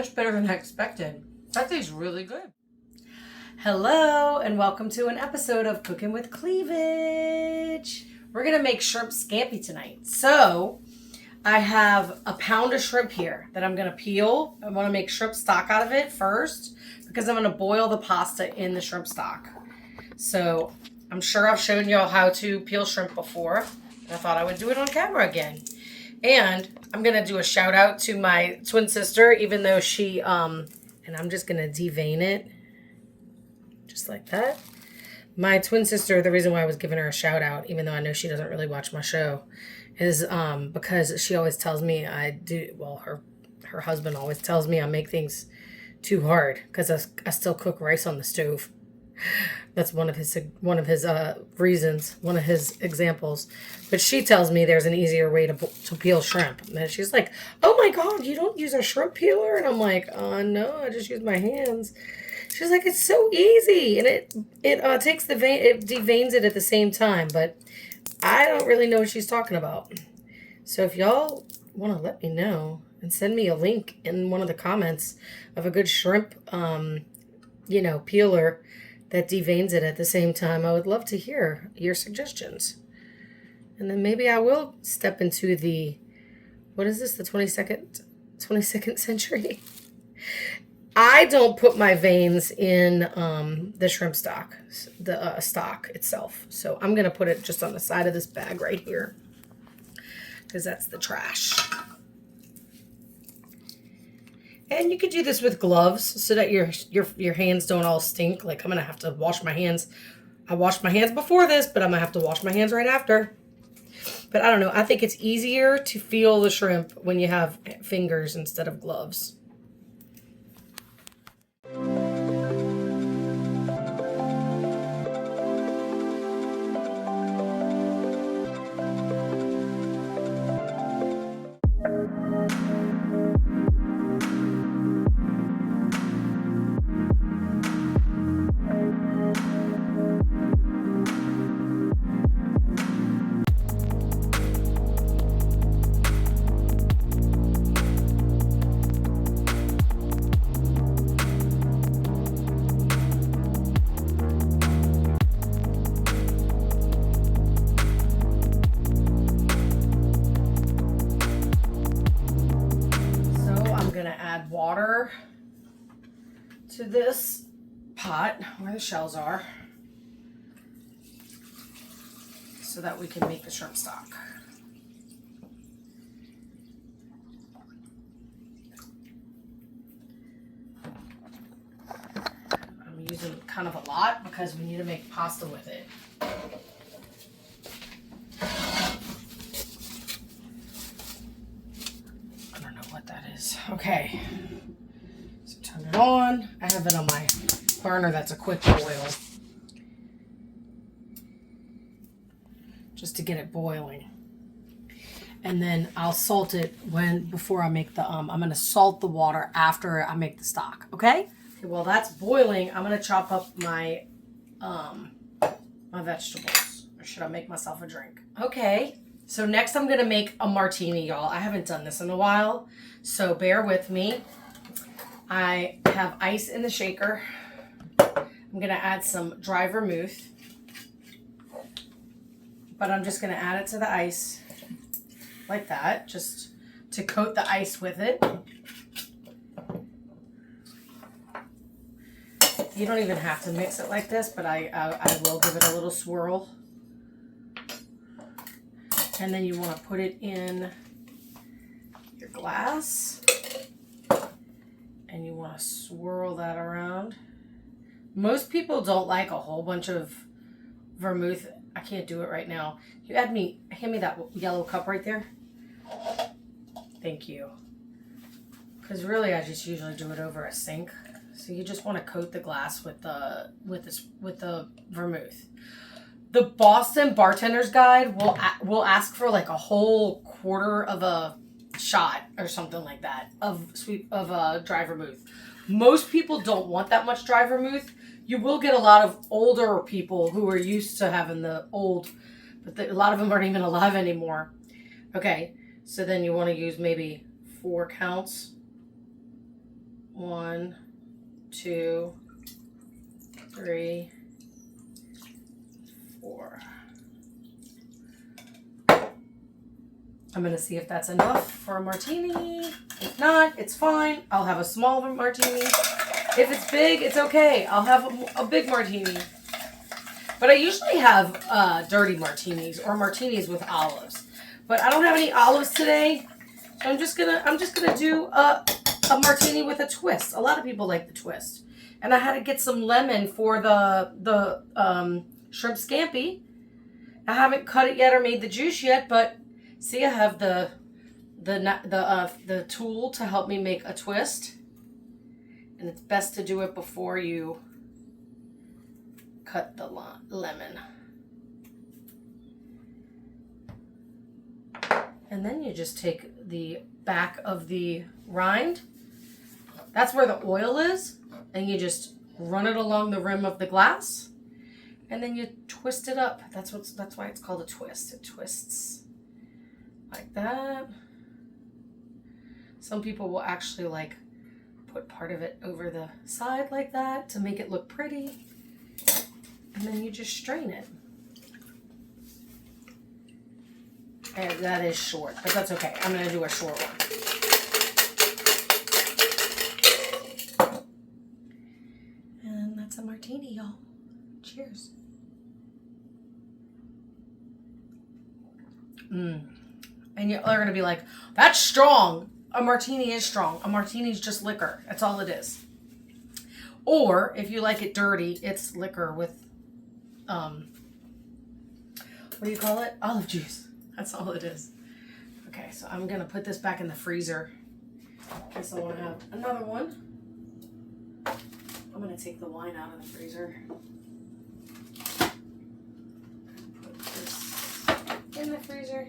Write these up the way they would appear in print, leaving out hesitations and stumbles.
Much better than I expected. That tastes really good. Hello, and welcome to an episode of Cooking with Cleavage. We're going to make shrimp scampi tonight. So, I have a pound of shrimp here that I'm going to peel. I want to make shrimp stock out of it first because I'm going to boil the pasta in the shrimp stock. So, I'm sure I've shown y'all how to peel shrimp before. And I thought I would do it on camera again. And I'm going to do a shout out to my twin sister, even though she, and I'm just going to devein it. Just like that. My twin sister, the reason why I was giving her a shout out, even though I know she doesn't really watch my show, is because she always tells me her husband always tells me I make things too hard because I still cook rice on the stove. That's one of his reasons, one of his examples. But she tells me there's an easier way to peel shrimp. And she's like, "Oh my God, you don't use a shrimp peeler?" And I'm like, "No, I just use my hands." She's like, "It's so easy, and it takes the vein, it deveins it at the same time." But I don't really know what she's talking about. So if y'all want to let me know and send me a link in one of the comments of a good shrimp, peeler that deveins it at the same time, I would love to hear your suggestions. And then maybe I will step into the 22nd century. I don't put my veins in the shrimp stock, the stock itself. So I'm going to put it just on the side of this bag right here because that's the trash. And you could do this with gloves so that your hands don't all stink. Like, I'm going to have to wash my hands. I washed my hands before this, but I'm going to have to wash my hands right after. But I don't know. I think it's easier to feel the shrimp when you have fingers instead of gloves. Add water to this pot where the shells are so that we can make the shrimp stock. I'm using kind of a lot because we need to make pasta with it. Okay, so turn it on. I have it on my burner that's a quick boil, just to get it boiling. And then I'll salt it before I make the I'm gonna salt the water after I make the stock. Okay, while that's boiling, I'm gonna chop up my my vegetables. Or should I make myself a drink? Okay. So next I'm going to make a martini, y'all. I haven't done this in a while, so bear with me. I have ice in the shaker. I'm going to add some dry vermouth, but I'm just going to add it to the ice like that, just to coat the ice with it. You don't even have to mix it like this, but I will give it a little swirl. And then you want to put it in your glass. And you want to swirl that around. Most people don't like a whole bunch of vermouth. I can't do it right now. Hand me that yellow cup right there. Thank you. Because really I just usually do it over a sink. So you just want to coat the glass with the vermouth. The Boston Bartender's Guide will ask for like a whole quarter of a shot or something like that of dry vermouth. Most people don't want that much dry vermouth. You will get a lot of older people who are used to having the old, but a lot of them aren't even alive anymore. Okay, so then you want to use maybe 4 counts 1, 2, 3, 4. I'm going to see if that's enough for a martini. If not, it's fine. I'll have a small martini. If it's big, it's okay. I'll have a big martini. But I usually have dirty martinis or martinis with olives. But I don't have any olives today. So I'm just gonna do a martini with a twist. A lot of people like the twist. And I had to get some lemon for the shrimp scampi. I haven't cut it yet or made the juice yet, but see, I have the tool to help me make a twist. And it's best to do it before you cut the lemon. And then you just take the back of the rind. That's where the oil is. And you just run it along the rim of the glass. And then you twist it up. That's why it's called a twist. It twists like that. Some people will actually like put part of it over the side like that to make it look pretty. And then you just strain it. And that is short, but that's okay. I'm going to do a short one. And that's a martini, y'all. Cheers. And you're going to be like, that's strong. A martini is strong. A martini is just liquor. That's all it is. Or if you like it dirty, it's liquor with, what do you call it? Olive juice. That's all it is. Okay, so I'm going to put this back in the freezer in case I want to have another one. I'm going to take the wine out of the freezer. Put this in the freezer.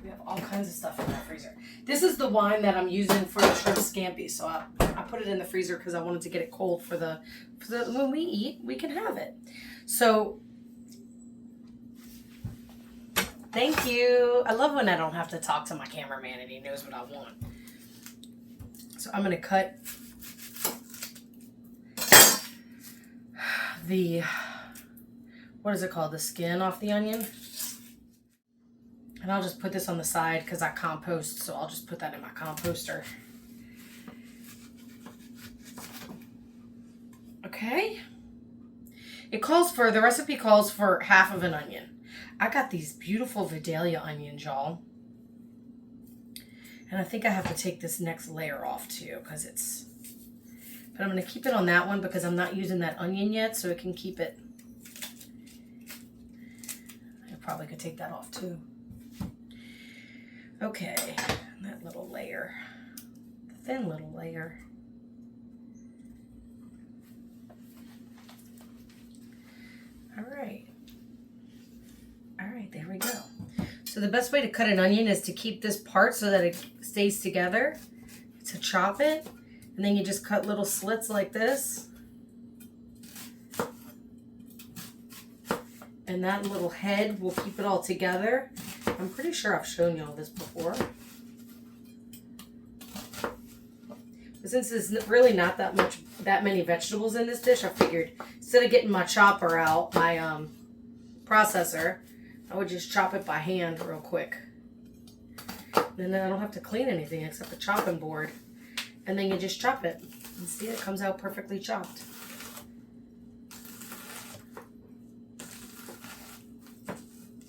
We have all kinds of stuff in that freezer. This is the wine that I'm using for the shrimp scampi. So I put it in the freezer because I wanted to get it cold for the when we eat, we can have it. So thank you. I love when I don't have to talk to my cameraman and he knows what I want. So I'm going to cut the, what is it called? The skin off the onion. And I'll just put this on the side because I compost, so I'll just put that in my composter. Okay. The recipe calls for half of an onion. I got these beautiful Vidalia onions, y'all. And I think I have to take this next layer off too because but I'm going to keep it on that one because I'm not using that onion yet, so it can keep it. I probably could take that off too. Okay, that little layer, the thin little layer. All right, there we go. So the best way to cut an onion is to keep this part so that it stays together, to chop it, and then you just cut little slits like this. And that little head will keep it all together. I'm pretty sure I've shown y'all this before. But since there's really not that many vegetables in this dish, I figured instead of getting my chopper out, my processor, I would just chop it by hand real quick. And then I don't have to clean anything except the chopping board. And then you just chop it. And see, it comes out perfectly chopped.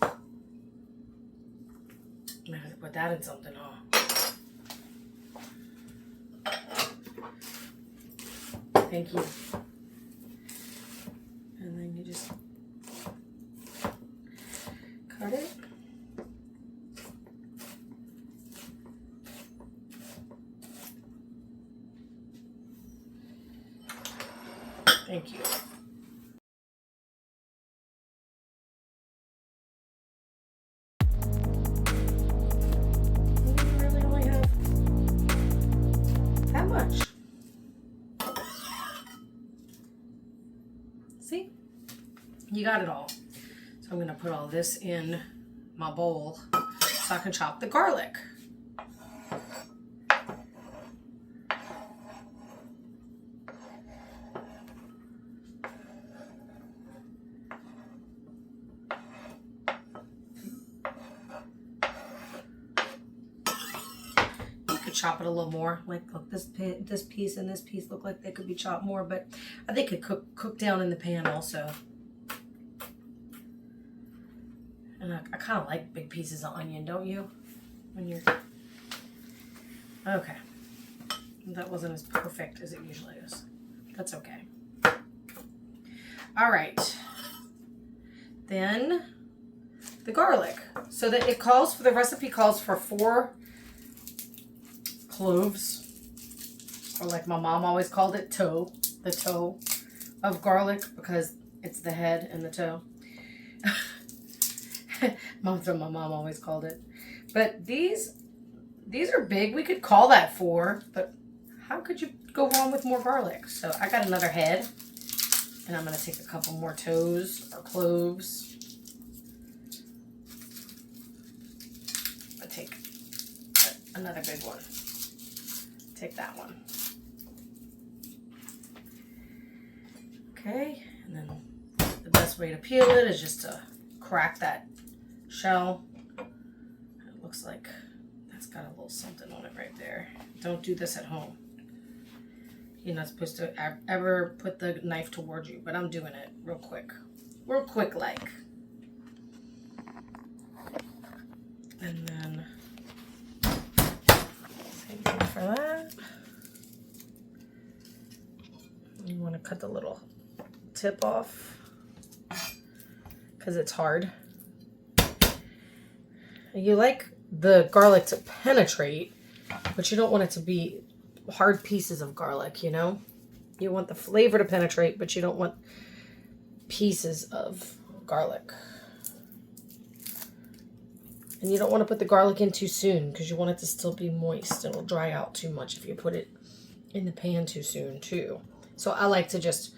I'm gonna put that in something, huh? Thank you. And then you just cut it. Thank you. See? You got it all. So I'm going to put all this in my bowl so I can chop the garlic. chop it a little more. Like, look, this piece and this piece look like they could be chopped more, but I think it cook down in the pan also. And I kind of like big pieces of onion, don't you? When you're... Okay. That wasn't as perfect as it usually is. That's okay. All right. Then the garlic. So that it calls for, the recipe calls for 4 cloves, or like my mom always called it, the toe of garlic, because it's the head and the toe. That's what my mom always called it. But these are big. We could call that 4, but how could you go wrong with more garlic? So I got another head, and I'm going to take a couple more toes or cloves. I'll take another big one. Take that one. Okay, and then the best way to peel it is just to crack that shell. It looks like that's got a little something on it right there. Don't do this at home. You're not supposed to ever put the knife towards you, but I'm doing it real quick like. And then same thing for that. You want to cut the little tip off because it's hard. You like the garlic to penetrate, but you don't want it to be hard pieces of garlic, you know? You want the flavor to penetrate, but you don't want pieces of garlic. And you don't want to put the garlic in too soon because you want it to still be moist. It'll dry out too much if you put it in the pan too soon too. So I like to just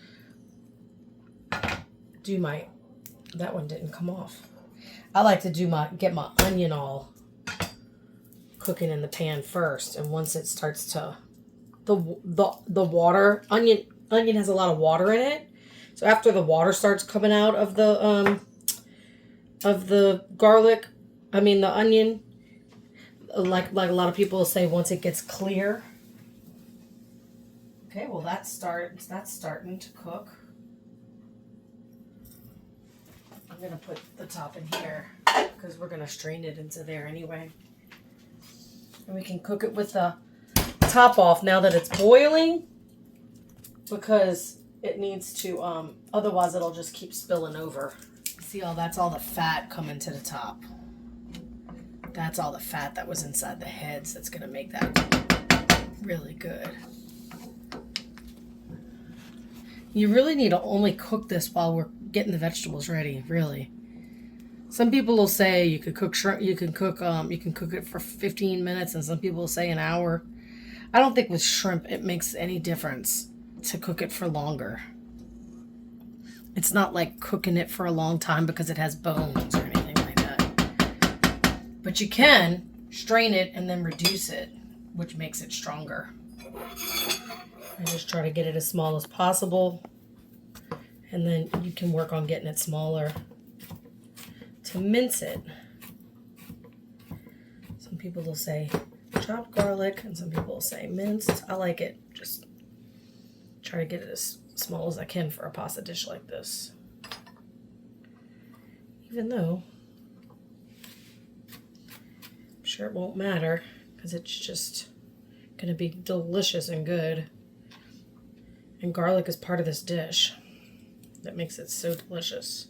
do my, that one didn't come off. I like to get my onion all cooking in the pan first, and once it starts to, the water, onion has a lot of water in it. So after the water starts coming out of the garlic, the onion, like a lot of people say, once it gets clear. Okay, well that's starting to cook. I'm gonna put the top in here because we're gonna strain it into there anyway. And we can cook it with the top off now that it's boiling, because it needs to, otherwise it'll just keep spilling over. See, that's all the fat coming to the top. That's all the fat that was inside the heads that's gonna make that really good. You really need to only cook this while we're getting the vegetables ready, really. Some people will say you could cook shrimp, you can cook it for 15 minutes, and some people will say an hour. I don't think with shrimp it makes any difference to cook it for longer. It's not like cooking it for a long time because it has bones or anything like that. But you can strain it and then reduce it, which makes it stronger. I just try to get it as small as possible, and then you can work on getting it smaller to mince it. Some people will say chopped garlic, and some people will say minced. I like it. Just try to get it as small as I can for a pasta dish like this. Even though I'm sure it won't matter, because it's just going to be delicious and good. And garlic is part of this dish that makes it so delicious.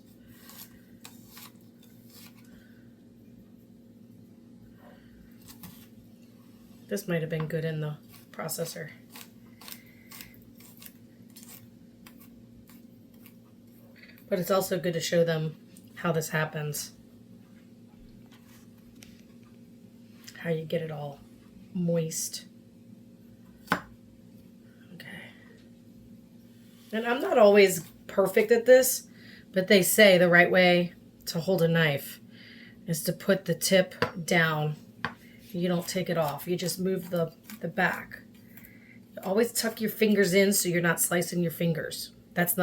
This might have been good in the processor. But it's also good to show them how this happens. How you get it all moist. And I'm not always perfect at this, but they say the right way to hold a knife is to put the tip down. You don't take it off. You just move the back. Always tuck your fingers in so you're not slicing your fingers. That's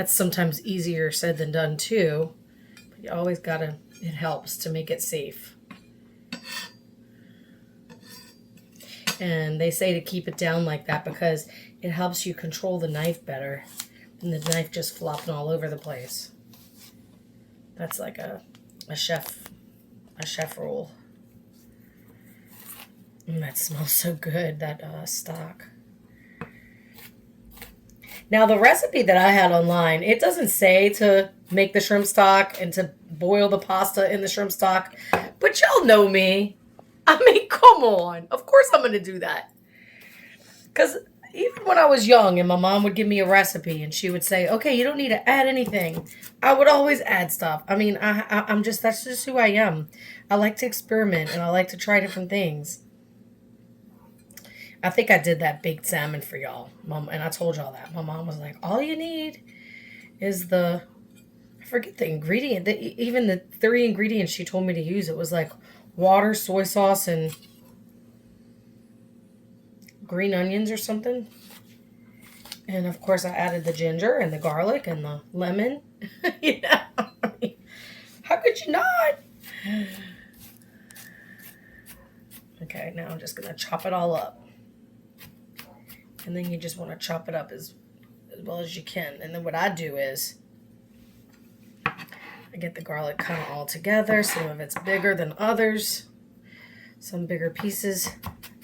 sometimes easier said than done too. But you always gotta, it helps to make it safe. And they say to keep it down like that because it helps you control the knife better than the knife just flopping all over the place. That's like a chef rule. That smells so good, that stock. Now, the recipe that I had online, it doesn't say to make the shrimp stock and to boil the pasta in the shrimp stock. But y'all know me. I mean, come on. Of course I'm going to do that. Because even when I was young and my mom would give me a recipe and she would say, okay, you don't need to add anything, I would always add stuff. I mean, that's just who I am. I like to experiment and I like to try different things. I think I did that baked salmon for y'all, Mom, and I told y'all that. My mom was like, all you need is I forget the ingredient, even the 3 ingredients she told me to use. It was like water, soy sauce, and green onions or something. And of course I added the ginger and the garlic and the lemon. Yeah. How could you not? Okay, now I'm just going to chop it all up. And then you just want to chop it up as well as you can. And then what I do is I get the garlic kind of all together. Some of it's bigger than others. Some bigger pieces.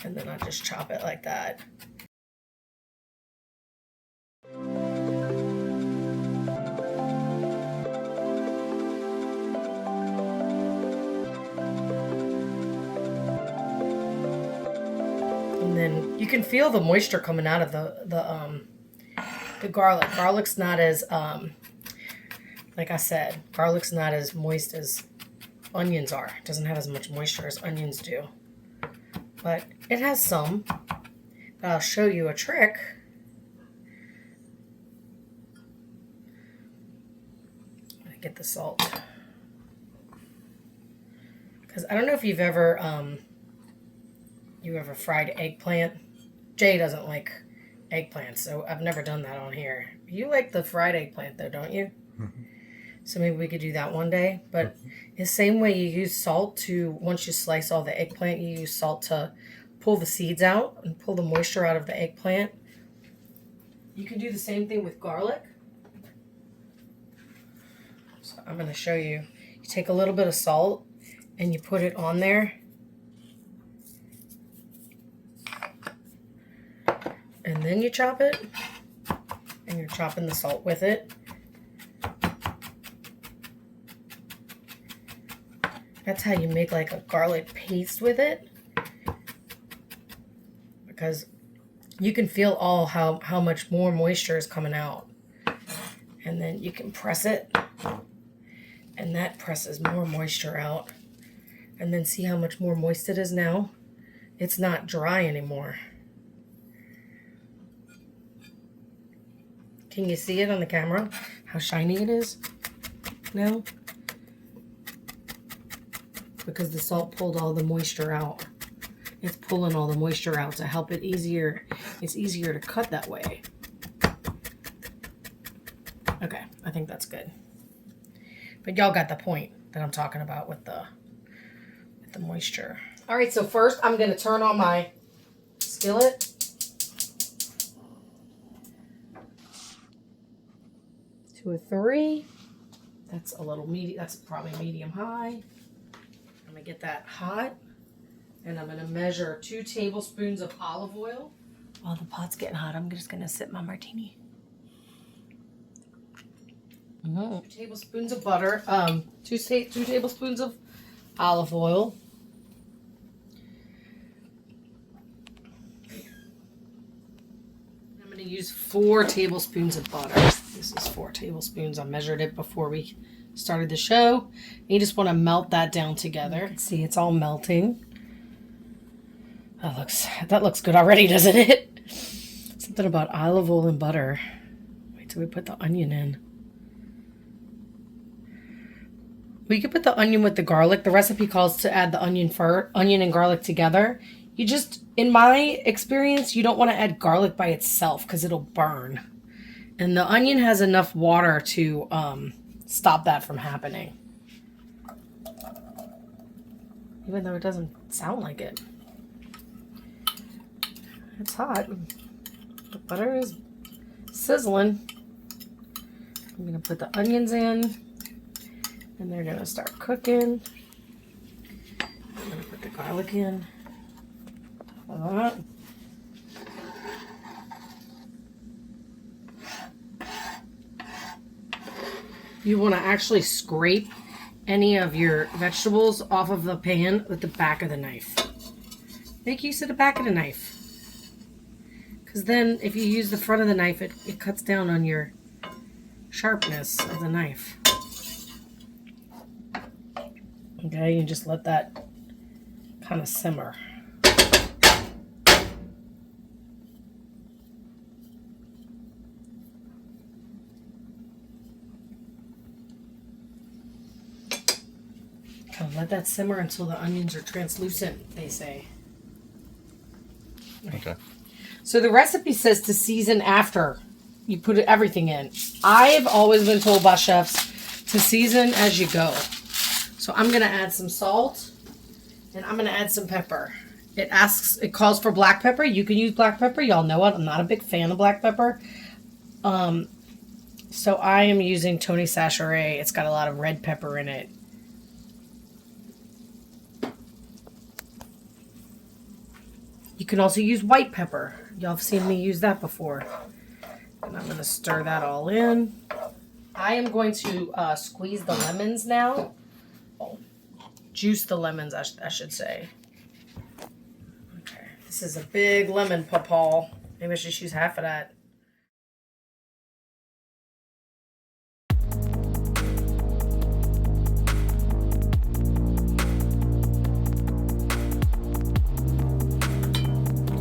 And then I just chop it like that. And then you can feel the moisture coming out of the garlic. Garlic's not as, like I said, garlic's not as moist as onions are. It doesn't have as much moisture as onions do. But it has some. But I'll show you a trick. I'm gonna get the salt. Because I don't know if you've ever fried eggplant. Jay doesn't like eggplants, so I've never done that on here. You like the fried eggplant though, don't you? Mm-hmm. So maybe we could do that one day. But the same way you use salt to, once you slice all the eggplant, you use salt to pull the seeds out and pull the moisture out of the eggplant. You can do the same thing with garlic. So I'm going to show you. You take a little bit of salt and you put it on there. And then you chop it. And you're chopping the salt with it. That's how you make like a garlic paste with it. Because you can feel how much more moisture is coming out. And then you can press it. And that presses more moisture out. And then see how much more moist it is now? It's not dry anymore. Can you see it on the camera? How shiny it is now? Because the salt pulled all the moisture out. It's pulling all the moisture out to help it easier. It's easier to cut that way. Okay, I think that's good. But y'all got the point that I'm talking about with the moisture. All right, so first I'm going to turn on my skillet. To a 3. That's a little medium. That's probably medium high. I'm going to get that hot. And I'm going to measure 2 tablespoons of olive oil. While the pot's getting hot, I'm just going to sip my martini. 2 tablespoons of butter. 2 tablespoons of olive oil. I'm going to use 4 tablespoons of butter. This is 4 tablespoons. I measured it before we started the show. You just want to melt that down together. You can see it's all melting. That looks good already, doesn't it? Something about olive oil and butter. Wait till we put the onion in. We could put the onion with the garlic. The recipe calls to add the onion and garlic together. You just, in my experience, you don't want to add garlic by itself because it'll burn. And the onion has enough water to stop that from happening. Even though it doesn't sound like it. It's hot. The butter is sizzling. I'm gonna put the onions in and they're gonna start cooking. I'm gonna put the garlic in. That. You want to actually scrape any of your vegetables off of the pan with the back of the knife. Make use of the back of the knife. Because then if you use the front of the knife, it cuts down on your sharpness of the knife. Okay, you just let that kind of simmer. Let that simmer until the onions are translucent, they say. Okay. So the recipe says to season after you put everything in. I've always been told by chefs to season as you go. So I'm going to add some salt and I'm going to add some pepper. It calls for black pepper. You can use black pepper. Y'all know it. I'm not a big fan of black pepper. So I am using Tony Sachere. It's got a lot of red pepper in it. You can also use white pepper. Y'all have seen me use that before. And I'm going to stir that all in. I am going to squeeze the lemons now. Oh, juice the lemons, I should say. Okay, this is a big lemon, Paul. Maybe I should use half of that.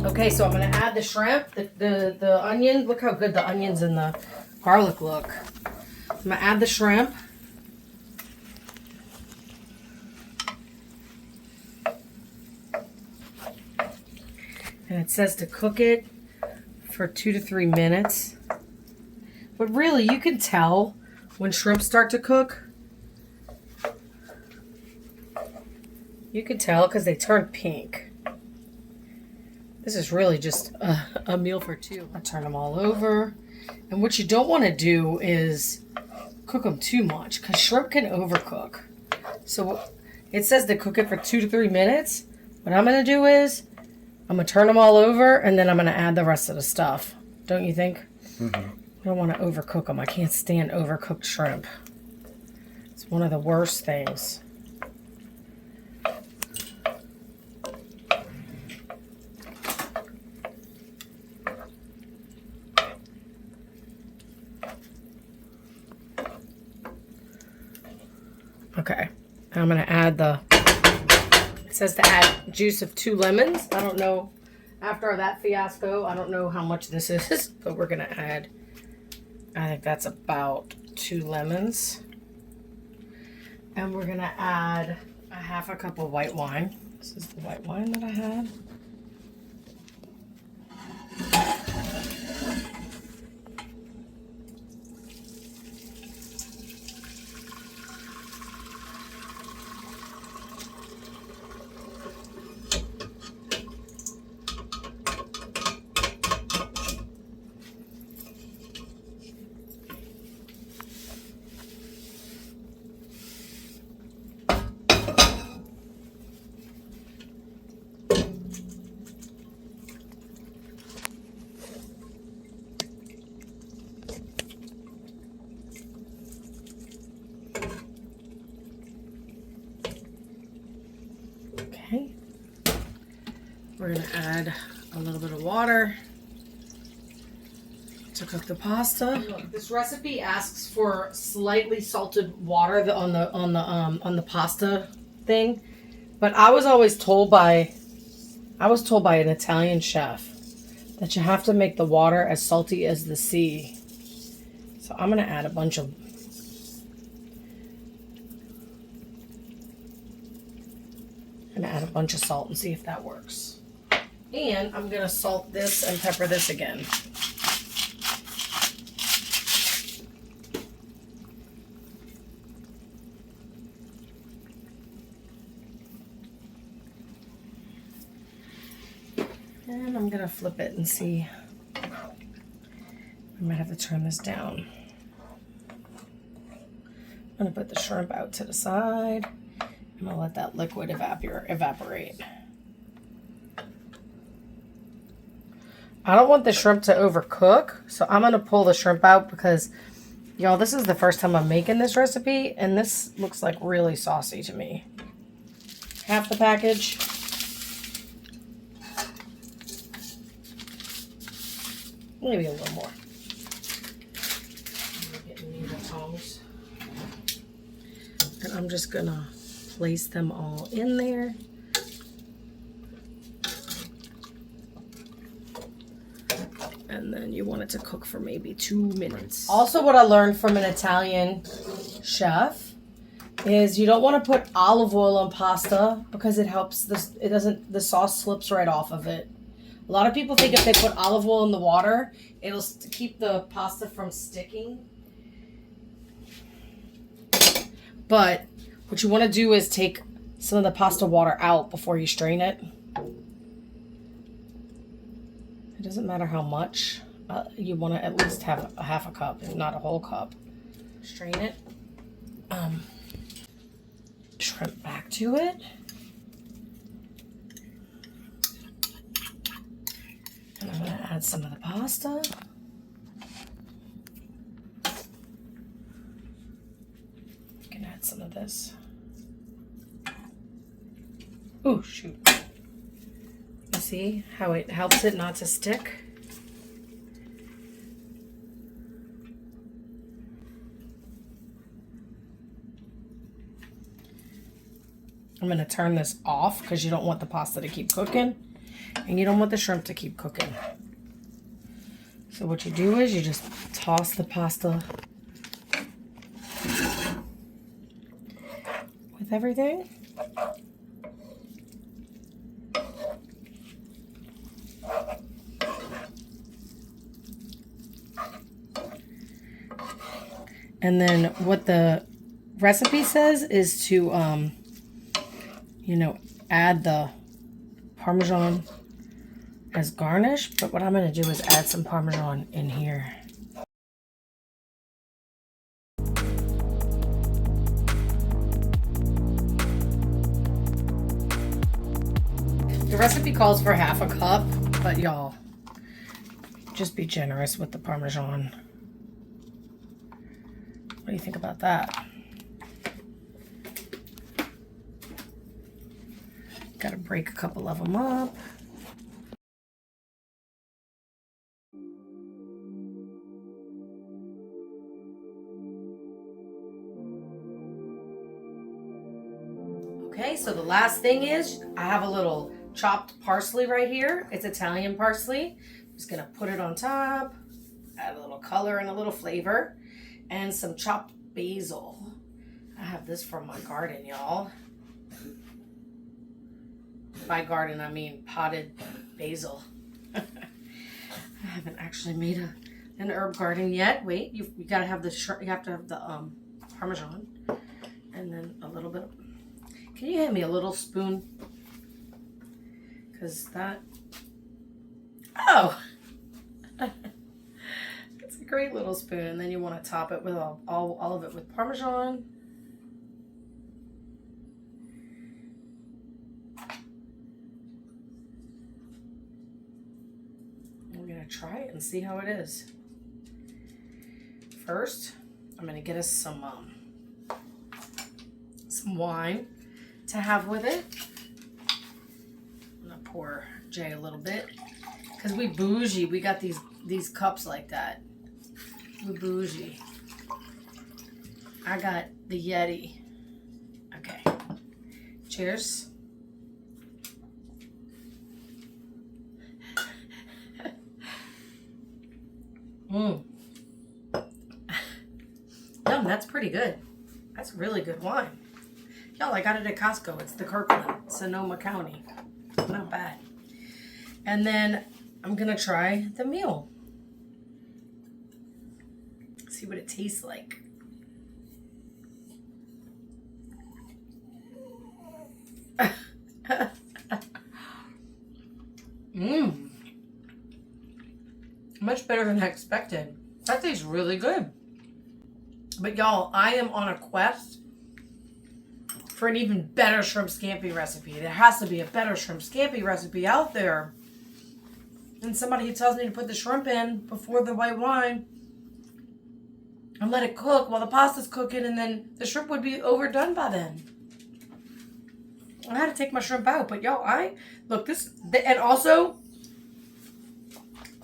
Okay, so I'm going to add the shrimp, the onion. Look how good the onions and the garlic look. I'm going to add the shrimp. And it says to cook it for 2 to 3 minutes. But really, you can tell when shrimp start to cook. You can tell because they turn pink. This is really just a meal for two. I turn them all over. And what you don't want to do is cook them too much because shrimp can overcook. So it says to cook it for 2 to 3 minutes. What I'm going to do is I'm going to turn them all over and then I'm going to add the rest of the stuff. Don't you think? Mm-hmm. I don't want to overcook them. I can't stand overcooked shrimp. It's one of the worst things. Okay, I'm going to add it says to add juice of 2 lemons. I don't know, after that fiasco, I don't know how much this is, but we're going to add, I think that's about 2 lemons. And we're going to add a half a cup of white wine. This is the white wine that I had. Okay, we're going to add a little bit of water to cook the pasta. Look, this recipe asks for slightly salted water on the pasta thing, but I was told by an Italian chef that you have to make the water as salty as the sea. So I'm going to add a bunch of salt and see if that works. And I'm going to salt this and pepper this again. And I'm gonna flip it and see. I might have to turn this down. I'm gonna put the shrimp out to the side. I'm gonna let that liquid evaporate. I don't want the shrimp to overcook, so I'm gonna pull the shrimp out because, y'all, this is the first time I'm making this recipe, and this looks like really saucy to me. Half the package. Maybe a little more. I'm getting me the tongs. And I'm just gonna place them all in there. And then you want it to cook for maybe 2 minutes. Also, what I learned from an Italian chef is you don't want to put olive oil on pasta because it helps the sauce slips right off of it. A lot of people think if they put olive oil in the water, it'll keep the pasta from sticking. But what you want to do is take some of the pasta water out before you strain it. It doesn't matter how much. You want to at least have a half a cup, if not a whole cup. Strain it. Shrimp back to it. And I'm going to add some of the pasta. You can add some of this. Oh, shoot. You see how it helps it not to stick? I'm going to turn this off because you don't want the pasta to keep cooking and you don't want the shrimp to keep cooking. So what you do is you just toss the pasta with everything. And then what the recipe says is to, you know, add the Parmesan as garnish. But what I'm going to do is add some Parmesan in here. The recipe calls for half a cup, but y'all, just be generous with the Parmesan. What do you think about that? Got to break a couple of them up. Okay, so the last thing is I have a little chopped parsley right here. It's Italian parsley. I'm just gonna put it on top, add a little color and a little flavor, and some chopped basil. I have this from my garden, y'all. By garden, I mean potted basil. I haven't actually made an herb garden yet. Wait, you gotta have you have to have the Parmesan, and then a little bit. Can you hand me a little spoon? Cause that. Oh, it's a great little spoon. And then you want to top it with all of it with Parmesan. I'm gonna try it and see how it is. First, I'm gonna get us some wine to have with it. I'm gonna pour Jay a little bit because we bougie. We got these cups like that. We bougie. I got the Yeti. Okay. Cheers. Yum, that's pretty good. That's really good wine. Y'all, I got it at Costco. It's the Kirkland, Sonoma County. Not bad. And then I'm gonna try the meal. See what it tastes like. Mmm. than I expected. That tastes really good. But y'all, I am on a quest for an even better shrimp scampi recipe. There has to be a better shrimp scampi recipe out there. And somebody who tells me to put the shrimp in before the white wine and let it cook while the pasta's cooking, and then the shrimp would be overdone by then. I had to take my shrimp out, but y'all, and also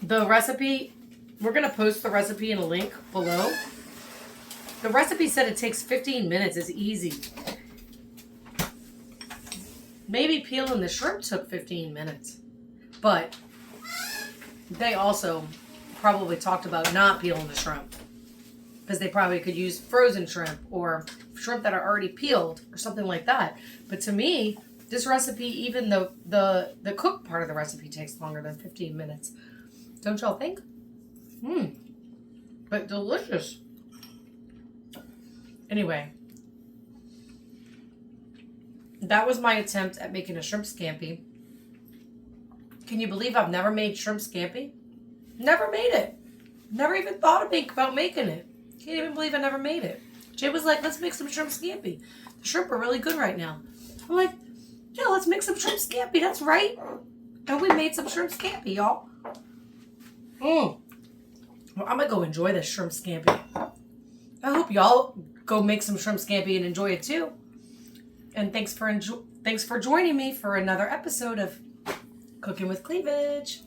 the recipe, we're going to post the recipe in a link below. The recipe said it takes 15 minutes. It's easy. Maybe peeling the shrimp took 15 minutes. But they also probably talked about not peeling the shrimp, because they probably could use frozen shrimp or shrimp that are already peeled or something like that. But to me, this recipe, even the cooked part of the recipe takes longer than 15 minutes. Don't y'all think? But delicious. Anyway, that was my attempt at making a shrimp scampi. Can you believe I've never made shrimp scampi? Never made it. Never even thought about making it. Can't even believe I never made it. Jay was like, let's make some shrimp scampi. The shrimp are really good right now. I'm like, yeah, let's make some shrimp scampi. That's right. And we made some shrimp scampi, y'all. Well, I'm going to go enjoy this shrimp scampi. I hope y'all go make some shrimp scampi and enjoy it too. And thanks for joining me for another episode of Cooking with Cleavage.